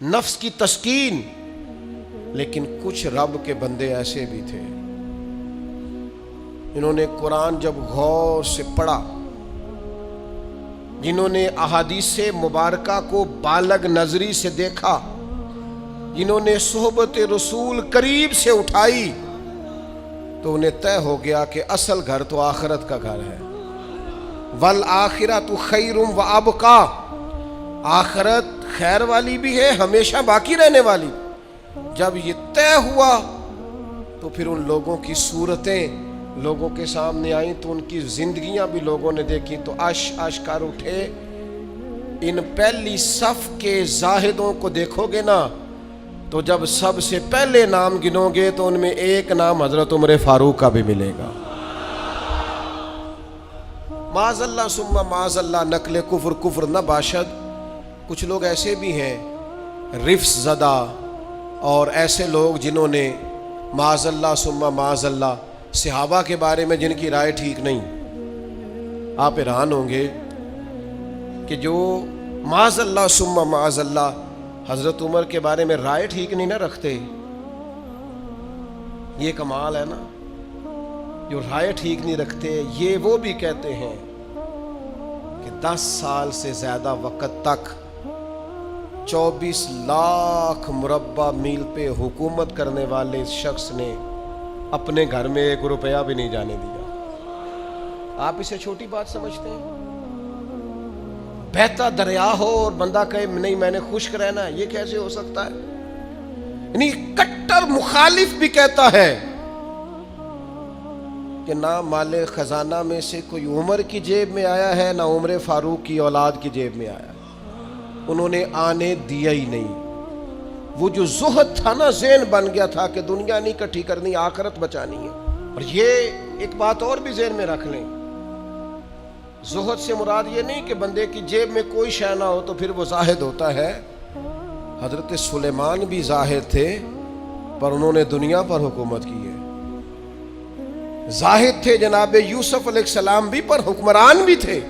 نفس کی تسکین. لیکن کچھ رب کے بندے ایسے بھی تھے جنہوں نے قرآن جب غور سے پڑھا، جنہوں نے احادیث مبارکہ کو بالغ نظری سے دیکھا، جنہوں نے صحبت رسول قریب سے اٹھائی، تو انہیں طے ہو گیا کہ اصل گھر تو آخرت کا گھر ہے. وَالْآخِرَةُ خَيْرٌ وَأَبْقَىٰ، آخرت خیر والی بھی ہے، ہمیشہ باقی رہنے والی. جب یہ طے ہوا تو پھر ان لوگوں کی صورتیں لوگوں کے سامنے آئیں، تو ان کی زندگیاں بھی لوگوں نے دیکھی تو عش کر اٹھے. ان پہلی صف کے زاہدوں کو دیکھو گے نا، تو جب سب سے پہلے نام گنو گے تو ان میں ایک نام حضرت عمر فاروق کا بھی ملے گا. معاذ اللہ ثم معاذ اللہ، نقل کفر نہ باشد. کچھ لوگ ایسے بھی ہیں رفس زدہ، اور ایسے لوگ جنہوں نے معاذ اللہ ثم معاذ اللہ صحابہ کے بارے میں جن کی رائے ٹھیک نہیں. آپ حیران ہوں گے کہ جو معاذ اللہ ثم معاذ اللہ حضرت عمر کے بارے میں رائے ٹھیک نہیں نہ رکھتے. یہ کمال ہے نا، جو رائے ٹھیک نہیں رکھتے. یہ وہ بھی کہتے ہیں کہ 10 سال سے زیادہ وقت تک 24 لاکھ مربع میل پہ حکومت کرنے والے اس شخص نے اپنے گھر میں 1 روپیہ بھی نہیں جانے دیا. آپ اسے چھوٹی بات سمجھتے ہیں؟ بہتا دریا ہو اور بندہ کہے نہیں میں نے خشک رہنا، یہ کیسے ہو سکتا ہے؟ یعنی کٹر مخالف بھی کہتا ہے کہ نہ مال خزانہ میں سے کوئی عمر کی جیب میں آیا ہے، نہ عمر فاروق کی اولاد کی جیب میں آیا. انہوں نے آنے دیا ہی نہیں. وہ جو زہد تھا نا، ذہن بن گیا تھا کہ دنیا نہیں کٹھی کرنی، آخرت بچانی ہے. اور یہ ایک بات اور بھی ذہن میں رکھ لیں، زہد سے مراد یہ نہیں کہ بندے کی جیب میں کوئی شے نہ ہو تو پھر وہ زاہد ہوتا ہے. حضرت سلیمان بھی زاہد تھے، پر انہوں نے دنیا پر حکومت کی ہے. زاہد تھے جناب یوسف علیہ السلام بھی، پر حکمران بھی تھے.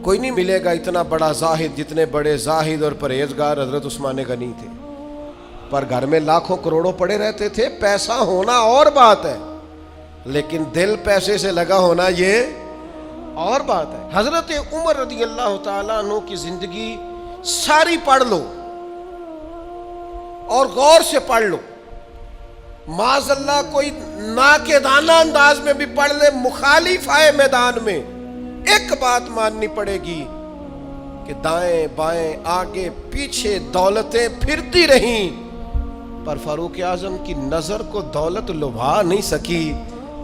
کوئی نہیں ملے گا اتنا بڑا زاہد جتنے بڑے زاہد اور پرہیزگار حضرت عثمان غنی تھے. پر گھر میں لاکھوں کروڑوں پڑے رہتے تھے. پیسہ ہونا اور بات ہے، لیکن دل پیسے سے لگا ہونا یہ اور بات ہے. حضرت عمر رضی اللہ تعالیٰ عنہ کی زندگی ساری پڑھ لو اور غور سے پڑھ لو. معاذ اللہ کوئی ناقدانہ انداز میں بھی پڑھ لے، مخالف آئے میدان میں، ایک بات ماننی پڑے گی کہ دائیں بائیں آگے پیچھے دولتیں پھرتی رہیں، پر فاروق اعظم کی نظر کو دولت لبھا نہیں سکی.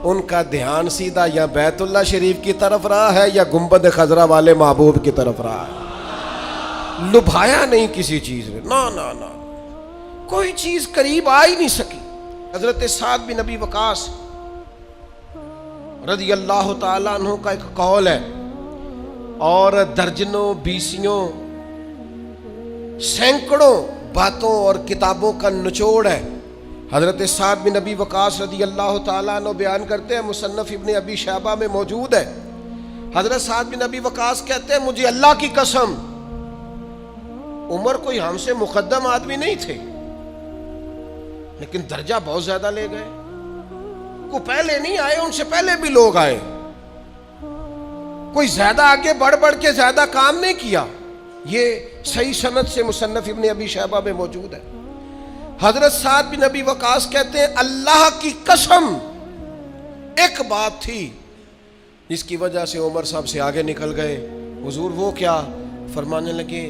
ان کا دھیان سیدھا یا بیت اللہ شریف کی طرف رہا ہے یا گنبد خضرا والے محبوب کی طرف رہا ہے. لبھایا نہیں کسی چیز نے، نہ کوئی چیز قریب آ ہی نہیں سکی. حضرت سعد بن ابی وقاص رضی اللہ تعالیٰ عنہ کا ایک قول ہے، اور درجنوں بیسیوں سینکڑوں باتوں اور کتابوں کا نچوڑ ہے. حضرت سعد بن ابی وقاص رضی اللہ تعالیٰ عنہ بیان کرتے ہیں، مصنف ابن ابی شیبہ میں موجود ہے. حضرت سعد بن ابی وقاص کہتے ہیں مجھے اللہ کی قسم عمر کوئی ہم سے مقدم آدمی نہیں تھے، لیکن درجہ بہت زیادہ لے گئے. کو پہلے نہیں آئے، ان سے پہلے بھی لوگ آئے. کوئی زیادہ آگے بڑھ کے زیادہ کام نہیں کیا. یہ صحیح سند سے مصنف ابن ابی شیبہ میں موجود ہے. حضرت سعد بن ابی وقاص کہتے ہیں اللہ کی قسم ایک بات تھی جس کی وجہ سے عمر صاحب سے آگے نکل گئے. حضور وہ کیا؟ فرمانے لگے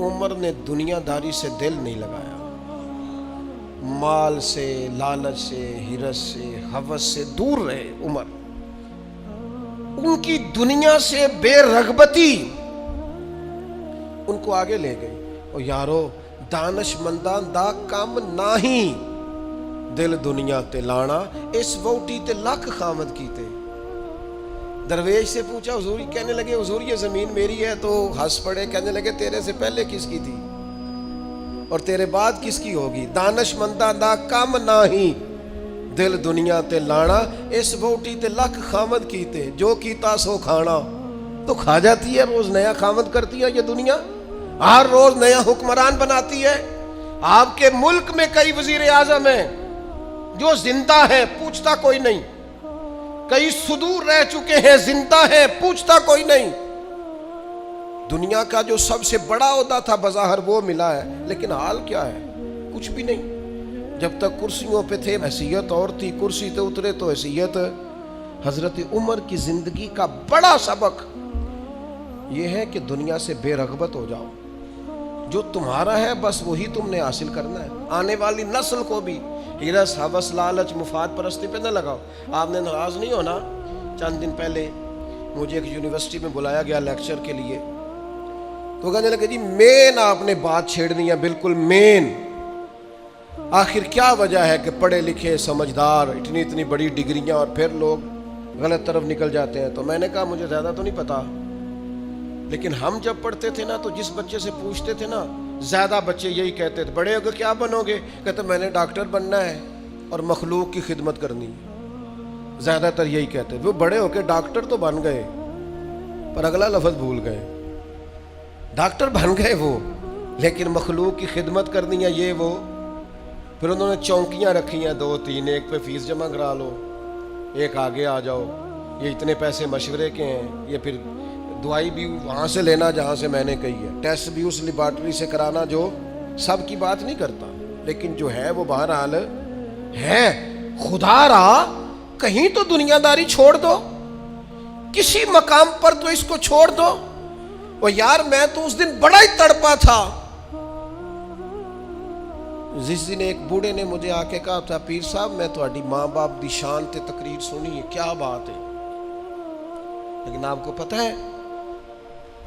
عمر نے دنیا داری سے دل نہیں لگایا، مال سے، لالچ سے، ہرس سے، ہوس سے دور رہے. عمر ان کی دنیا سے بے رغبتی ان کو آگے لے گئی. اور یارو دانش مندان دا کام ناہی دل دنیا تے لانا، اس ووٹی تے لاکھ خامد کیتے. درویش سے پوچھا حضور، کہنے لگے حضور یہ زمین میری ہے، تو ہنس پڑے، کہنے لگے تیرے سے پہلے کس کی تھی اور تیرے بعد کس کی ہوگی؟ دانش مندہ دا کم ناہی دل دنیا تے لانا، اس ووٹی تے لکھ خامد کیتے، جو کیتا سو کھانا. تو کھا جاتی ہے، روز نیا خامد کرتی ہے یہ دنیا. हर रोज नया हुक्मरान बनाती है। आपके मुल्क में कई वजीर आजम हैं जो जिंदा है, पूछता कोई नहीं। कई सुदूर रह चुके हैं, जिंदा है, पूछता कोई नहीं। दुनिया का जो सबसे बड़ा ओहदा था बज़ाहिर वो मिला है, लेकिन हाल क्या है? कुछ भी नहीं। जब तक कुर्सियों पे थे हैसियत और थी, कुर्सी पे उतरे तो हैसियत। हजरत उमर की जिंदगी का बड़ा सबक यह है कि दुनिया से बेरगबत हो जाओ। जो तुम्हारा है बस वही तुमने हासिल करना है। आने वाली नस्ल को भी हिरस, हवस, लालच, मुफाद परस्ती पे न लगाओ। आपने नाराज नहीं होना। चंद दिन पहले मुझे एक यूनिवर्सिटी में बुलाया गया लेक्चर के लिए, तो कहने लगे जी मेन आपने बात छेड़नी है, बिल्कुल मेन। आखिर क्या वजह है कि पढ़े लिखे समझदार इतनी इतनी बड़ी डिग्रियां और फिर लोग गलत तरफ निकल जाते हैं? तो मैंने कहा मुझे ज़्यादा तो नहीं पता, लेकिन हम जब पढ़ते थे ना तो जिस बच्चे से पूछते थे ना, ज़्यादा बच्चे यही कहते थे, बड़े होकर क्या बनोगे? कहते मैंने डॉक्टर बनना है और मखलूक की खिदमत करनी है। ज़्यादातर यही कहते। वो बड़े होकर डॉक्टर तो बन गए पर अगला लफ्ज़ भूल गए। डॉक्टर बन गए वो, लेकिन मखलूक की खिदमत करनी है ये वो। फिर उन्होंने चौकियाँ रखी हैं 2-3, एक पे फीस जमा करा लो, एक आगे आ जाओ, ये इतने पैसे मशवरे के हैं, ये फिर दवाई भी वहाँ से लेना जहाँ से मैंने कही है, टेस्ट भी उस लेबॉर्ट्री से कराना जो सब की बात नहीं करता, लेकिन जो है वो बहरहाल है। खुदा रहा कहीं तो दुनियादारी छोड़ दो, किसी मकाम पर तो इसको छोड़ दो। और यार मैं तो उस दिन बड़ा ही तड़पा था जिस दिन एक बूढ़े ने मुझे आके कहा था, पीर साहब मैं तुम्हारी माँ बाप की शान ते तकरीर सुनी है, क्या बात है। लेकिन आपको पता है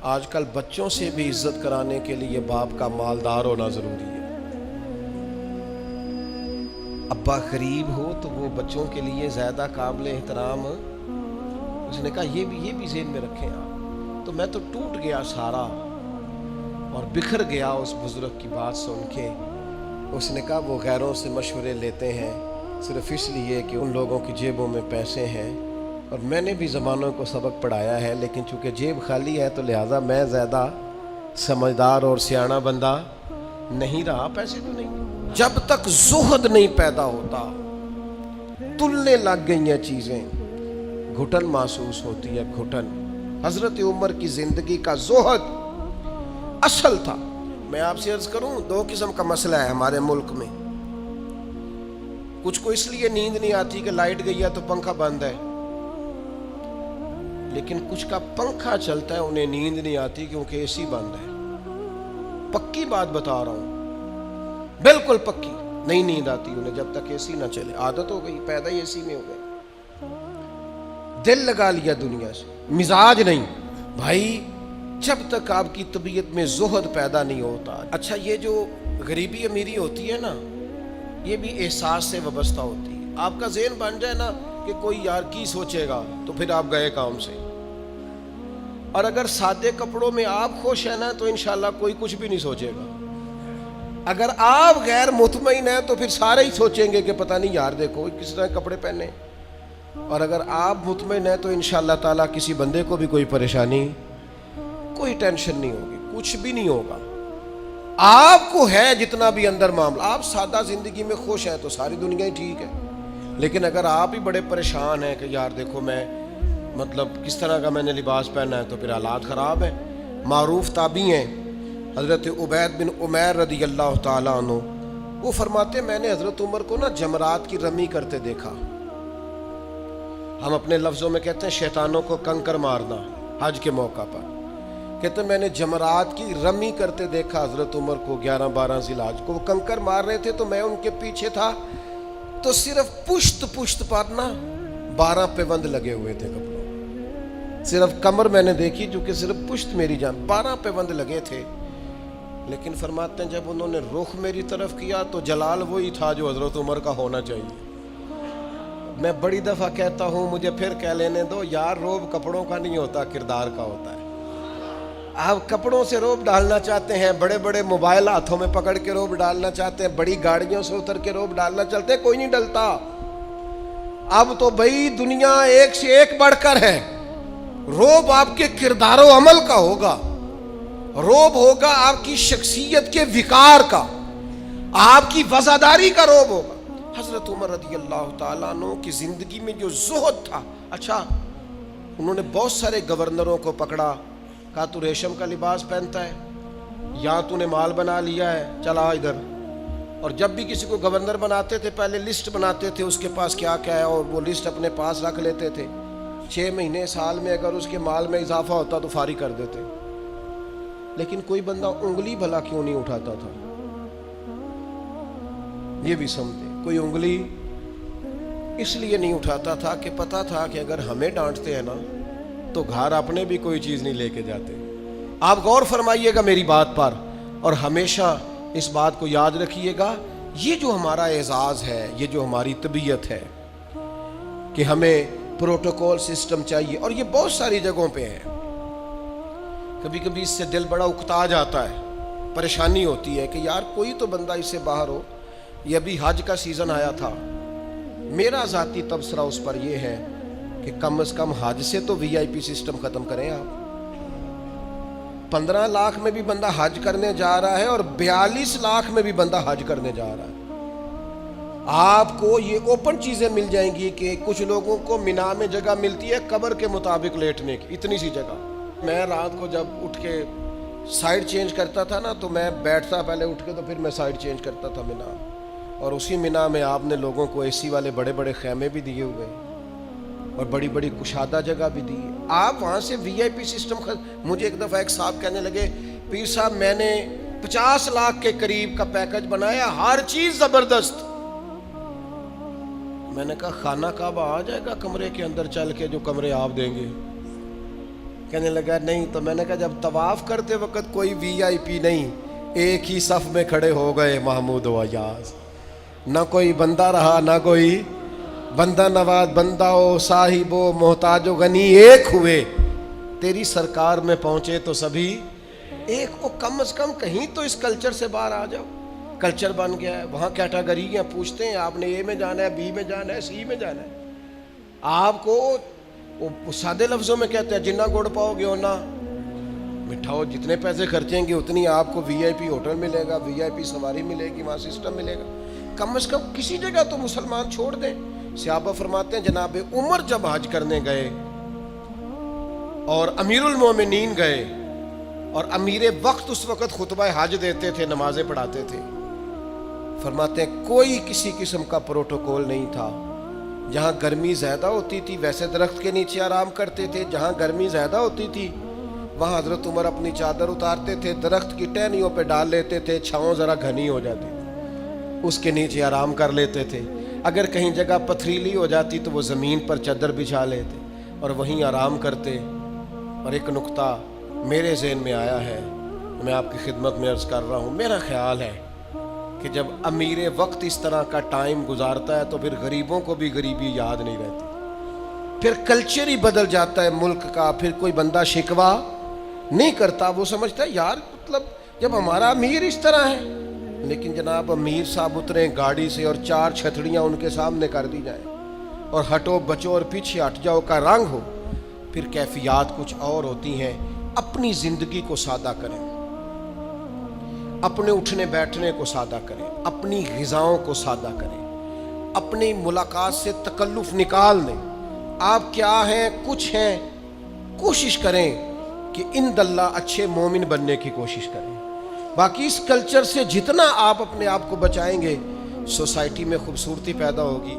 आजकल बच्चों से भी इज्जत कराने के लिए बाप का मालदार होना जरूरी है। अब्बा गरीब हो तो वो बच्चों के लिए ज्यादा काबिल एहतराम। उसने कहा ये भी ज़हन में रखें आप। तो मैं तो टूट गया सारा और बिखर गया उस बुजुर्ग की बात सुन के। उसने कहा वो गैरों से मशवरे लेते हैं सिर्फ इसलिए कि उन लोगों की जेबों में पैसे हैं, और मैंने भी ज़मानों को सबक पढ़ाया है, लेकिन चूँकि जेब खाली है तो लिहाजा मैं ज़्यादा समझदार और सियाना बंदा नहीं रहा। पैसे तो नहीं, जब तक ज़ुहद नहीं पैदा होता तुलने लग गई हैं चीज़ें, घुटन महसूस होती है, घुटन। हज़रत उमर की ज़िंदगी का ज़ुहद असल था। मैं आपसे अर्ज़ करूं 2 किस्म का मसला है हमारे मुल्क में। कुछ को इसलिए नींद नहीं आती कि लाइट गई है तो पंखा बंद है, लेकिन कुछ का पंखा चलता है उन्हें नींद नहीं आती क्योंकि एसी बंद है। पक्की बात बता रहा हूं, बिल्कुल पक्की। नहीं नींद आती उन्हें जब तक एसी ना चले। आदत हो गई, पैदा ही एसी में हो गए, दिल लगा लिया दुनिया से, मिजाज नहीं। भाई जब तक आपकी तबीयत में ज़ुहद पैदा नहीं होता। अच्छा ये जो गरीबी अमीरी होती है ना, ये भी एहसास से वाबस्ता होती है। आपका ज़हन बन जाए ना कि कोई यार की सोचेगा तो फिर आप गए काम से। और अगर सादे कपड़ों में आप खुश हैं ना तो इंशाल्लाह कोई कुछ भी नहीं सोचेगा। अगर आप गैर मुतमईन हैं तो फिर सारे ही सोचेंगे कि पता नहीं यार देखो किस तरह कपड़े पहने। और अगर आप मुतमईन हैं तो इंशाल्लाह ताला किसी बंदे को भी कोई परेशानी, कोई टेंशन नहीं होगी, कुछ भी नहीं होगा। आपको है जितना भी अंदर मामला, आप सादा जिंदगी में खुश हैं तो सारी दुनिया ही ठीक है। लेकिन अगर आप ही बड़े परेशान हैं कि यार देखो मैं मतलब किस तरह का मैंने लिबास पहना है, तो फिर हालात ख़राब हैं। मारूफ ताबी हैं हज़रत उबैद बिन उमैर रदी अल्लाह ताला अन्हु, वो फरमाते मैंने हज़रत उमर को ना जमरात की रमी करते देखा। हम अपने लफ्ज़ों में कहते हैं शैतानों को कंकर मारना हज के मौका पर। कहते मैंने जमरात की रमी करते देखा हज़रत उमर को 11-12 ज़िलहज को। वो कंकर मार रहे थे तो मैं उनके पीछे था, तो सिर्फ पुश्त पर ना 12 पैबंद लगे हुए थे कपड़ों। सिर्फ कमर मैंने देखी जो कि सिर्फ पुश्त मेरी जान 12 पैबंद लगे थे। लेकिन फरमाते हैं जब उन्होंने रुख मेरी तरफ किया तो जलाल वही था जो हज़रत उमर का होना चाहिए। मैं बड़ी दफ़ा कहता हूँ, मुझे फिर कह लेने दो यार, रोब कपड़ों का नहीं होता, किरदार का होता है। आप कपड़ों से रोब डालना चाहते हैं, बड़े बड़े मोबाइल हाथों में पकड़ के रोब डालना चाहते हैं, बड़ी गाड़ियों से उतर के रोब डालना चाहते हैं, कोई नहीं डलता। अब तो भाई दुनिया एक से एक बढ़कर है। रोब आपके किरदारो अमल का होगा। रोब होगा आपकी शख्सियत के विकार का, आपकी वफादारी का रोब होगा। हजरत उमर रज़ी अल्लाह ताला अन्हु की जिंदगी में जो ज़ुहद था, अच्छा उन्होंने बहुत सारे गवर्नरों को पकड़ा, कहा तू रेशम का लिबास पहनता है, या तूने माल बना लिया है, चला इधर। और जब भी किसी को गवर्नर बनाते थे पहले लिस्ट बनाते थे उसके पास क्या क्या है, और वो लिस्ट अपने पास रख लेते थे। 6 महीने साल में अगर उसके माल में इजाफा होता तो फारिग कर देते। लेकिन कोई बंदा उंगली भला क्यों नहीं उठाता था, ये भी समझे। कोई उंगली इसलिए नहीं उठाता था कि पता था कि अगर हमें डांटते हैं ना तो घर अपने भी कोई चीज़ नहीं लेके जाते। आप गौर फरमाइएगा मेरी बात पर, और हमेशा इस बात को याद रखिएगा, ये जो हमारा एजाज़ है, ये जो हमारी तबीयत है कि हमें प्रोटोकॉल सिस्टम चाहिए, और ये बहुत सारी जगहों पे है। कभी कभी इससे दिल बड़ा उकता जाता है, परेशानी होती है कि यार कोई तो बंदा इससे बाहर हो। ये अभी हज का सीज़न आया था, मेरा ज़ाती तबसरा उस पर यह है कि कम से कम हज से तो VIP सिस्टम ख़त्म करें आप। 15 लाख में भी बंदा हज करने जा रहा है और 42 लाख में भी बंदा हज करने जा रहा है। आपको ये ओपन चीज़ें मिल जाएंगी कि कुछ लोगों को मिना में जगह मिलती है कब्र के मुताबिक लेटने की, इतनी सी जगह। मैं रात को जब उठ के साइड चेंज करता था ना, तो मैं बैठता पहले उठ के, तो फिर मैं साइड चेंज करता था मिना। और उसी मिना में आपने लोगों को AC वाले बड़े बड़े खैमे भी दिए हुए और बड़ी बड़ी कुशादा जगह भी दी है। आप वहाँ से VIP सिस्टम मुझे एक दफ़ा एक साहब कहने लगे, पीर साहब मैंने 50 लाख के करीब का पैकेज बनाया, हर चीज़ ज़बरदस्त। मैंने कहा खाना काबा आ जाएगा कमरे के अंदर चल के, जो कमरे आप देंगे? कहने लगा नहीं। तो मैंने कहा जब तवाफ़ करते वक्त कोई VIP नहीं, एक ही सफ़ में खड़े हो गए महमूद व अयाज, ना कोई बंदा रहा ना कोई बंदा नवाज, बंदा हो साहिबो मोहताजो गनी एक हुए, तेरी सरकार में पहुंचे तो सभी एक। ओ कम से कम कहीं तो इस कल्चर से बाहर आ जाओ। कल्चर बन गया है, वहाँ कैटेगरियाँ पूछते हैं, आपने A में जाना है, B में जाना है, C में जाना है। आपको वो सादे लफ्ज़ों में कहते हैं जितना गुड़ पाओगे उतना मिठा हो, जितने पैसे खर्चेंगे उतनी आपको VIP होटल मिलेगा, VIP सवारी मिलेगी, वहाँ सिस्टम मिलेगा। कम से कम किसी जगह तो मुसलमान छोड़ दें। सहाबा फरमाते हैं जनाब उमर जब हज करने गए और अमीरुल मोमिनीन गए, और अमीर वक्त उस वक्त खुतबा हज देते थे, नमाजें पढ़ाते थे, फरमाते हैं कोई किसी किस्म का प्रोटोकॉल नहीं था। जहाँ गर्मी ज़्यादा होती थी वैसे दरख्त के नीचे आराम करते थे, जहाँ गर्मी ज़्यादा होती थी वहाँ हज़रत उमर अपनी चादर उतारते थे, दरख्त की टहनियों पे डाल लेते थे, छाँव ज़रा घनी हो जाती थी, उसके नीचे आराम कर लेते थे। अगर कहीं जगह पथरीली हो जाती तो वो ज़मीन पर चादर बिछा लेते और वहीं आराम करते। और एक नुक्ता मेरे ज़हन में आया है, मैं आपकी खिदमत में अर्ज़ कर रहा हूँ। मेरा ख्याल है कि जब अमीर वक्त इस तरह का टाइम गुजारता है तो फिर गरीबों को भी गरीबी याद नहीं रहती, फिर कल्चर ही बदल जाता है मुल्क का। फिर कोई बंदा शिकवा नहीं करता, वो समझता है यार मतलब जब हमारा अमीर इस तरह है। लेकिन जनाब अमीर साहब उतरे गाड़ी से और 4 छतड़ियाँ उनके सामने कर दी जाए और हटो बचो और पीछे हट जाओ का रंग हो, फिर कैफियत कुछ और होती हैं। अपनी ज़िंदगी को सादा करें, अपने उठने बैठने को सादा करें, अपनी ग़िज़ाओं को सादा करें, अपनी मुलाकात से तकल्लुफ़ निकाल दें। आप क्या हैं, कुछ हैं, कोशिश करें कि इन दल्ला अच्छे मोमिन बनने की कोशिश करें। बाकी इस कल्चर से जितना आप अपने आप को बचाएंगे, सोसाइटी में खूबसूरती पैदा होगी।